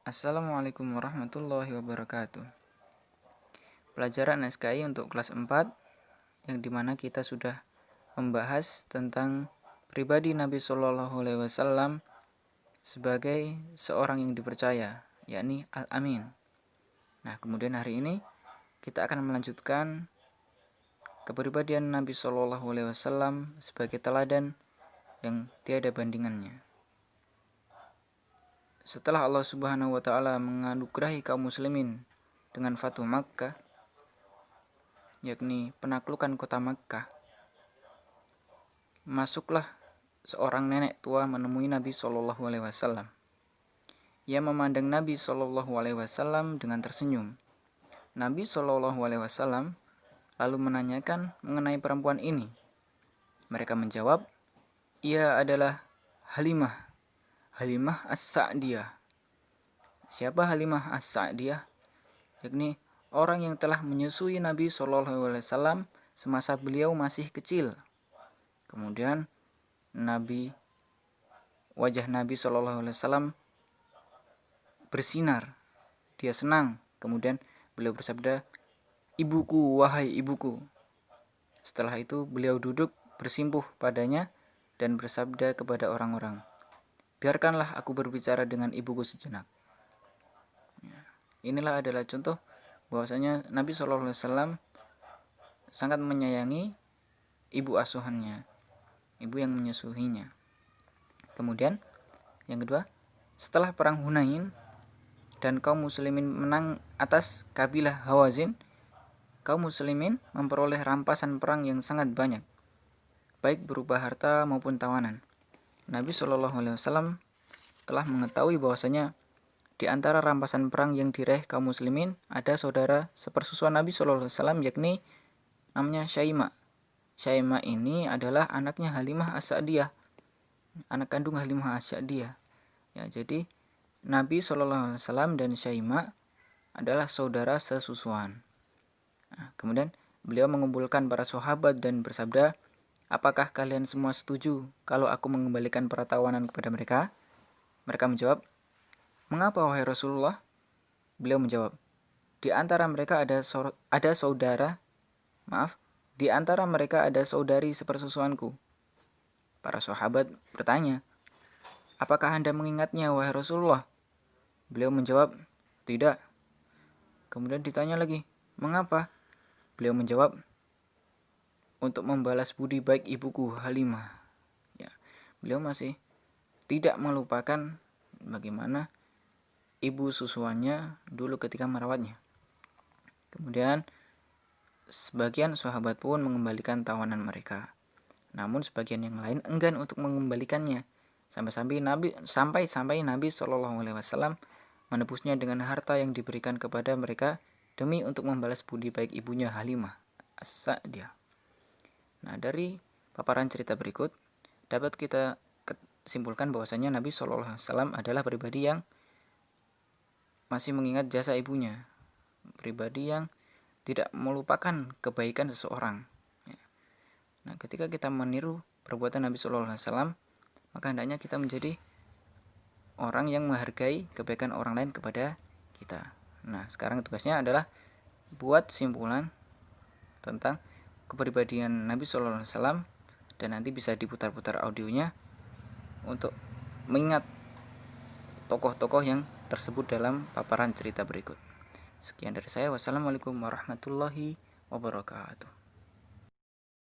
Assalamualaikum warahmatullahi wabarakatuh. Pelajaran SKI untuk kelas 4 yang dimana kita sudah membahas tentang pribadi Nabi Shallallahu Alaihi Wasallam sebagai seorang yang dipercaya, yakni Al-Amin. Nah, kemudian hari ini kita akan melanjutkan kepribadian Nabi Shallallahu Alaihi Wasallam sebagai teladan yang tiada bandingannya. Setelah Allah Subhanahu wa taala menganugerahi kaum muslimin dengan Fatuh Makkah, yakni penaklukan kota Makkah, masuklah seorang nenek tua menemui Nabi Shallallahu Alaihi Wasallam. Ia memandang Nabi Shallallahu Alaihi Wasallam dengan tersenyum. Nabi Shallallahu Alaihi Wasallam lalu menanyakan mengenai perempuan ini. Mereka menjawab, ia adalah Halimah As-Sa'diyah. Siapa Halimah As-Sa'diyah? Yakni orang yang telah menyusui Nabi Shallallahu Alaihi Wasallam semasa beliau masih kecil. Kemudian wajah Nabi Shallallahu Alaihi Wasallam bersinar, dia senang. Kemudian beliau bersabda, ibuku, wahai ibuku. Setelah itu beliau duduk bersimpuh padanya dan bersabda kepada orang-orang, biarkanlah aku berbicara dengan ibuku sejenak. Inilah adalah contoh bahwasanya Nabi Shallallahu Alaihi Wasallam sangat menyayangi ibu asuhannya, ibu yang menyusuinya. Kemudian yang kedua, setelah perang Hunain dan kaum muslimin menang atas kabilah Hawazin, kaum muslimin memperoleh rampasan perang yang sangat banyak, baik berupa harta maupun tawanan. Nabi Shallallahu Alaihi Wasallam telah mengetahui bahwasanya di antara rampasan perang yang diraih kaum muslimin ada saudara sepersusuan Nabi Shallallahu Alaihi Wasallam, yakni namanya Syaimah. Syaimah ini adalah anaknya Halimah As-Sa'diyah, anak kandung Halimah As-Sa'diyah. Ya, jadi Nabi Shallallahu Alaihi Wasallam dan Syaimah adalah saudara sesusuan. Nah, kemudian beliau mengumpulkan para sahabat dan bersabda, apakah kalian semua setuju kalau aku mengembalikan para tawanan kepada mereka? Mereka menjawab, mengapa wahai Rasulullah? Beliau menjawab, di antara mereka ada saudari sepersusuanku. Para sahabat bertanya, apakah Anda mengingatnya wahai Rasulullah? Beliau menjawab, tidak. Kemudian ditanya lagi, mengapa? Beliau menjawab, untuk membalas budi baik ibuku Halimah. Ya, beliau masih tidak melupakan bagaimana ibu susuannya dulu ketika merawatnya. Kemudian sebagian sahabat pun mengembalikan tawanan mereka. Namun sebagian yang lain enggan untuk mengembalikannya. Sampai Nabi Shallallahu Alaihi Wasallam menebusnya dengan harta yang diberikan kepada mereka demi untuk membalas budi baik ibunya Halimah As-Sa'diyah. Nah, dari paparan cerita berikut dapat kita simpulkan bahwasanya Nabi Shallallahu Alaihi Wasallam adalah pribadi yang masih mengingat jasa ibunya, pribadi yang tidak melupakan kebaikan seseorang. Nah, ketika kita meniru perbuatan Nabi Shallallahu Alaihi Wasallam, maka hendaknya kita menjadi orang yang menghargai kebaikan orang lain kepada kita. Nah, sekarang tugasnya adalah buat simpulan tentang kepribadian Nabi Shallallahu Alaihi Wasallam dan nanti bisa diputar-putar audionya untuk mengingat tokoh-tokoh yang tersebut dalam paparan cerita berikut. Sekian dari saya. Wassalamualaikum warahmatullahi wabarakatuh.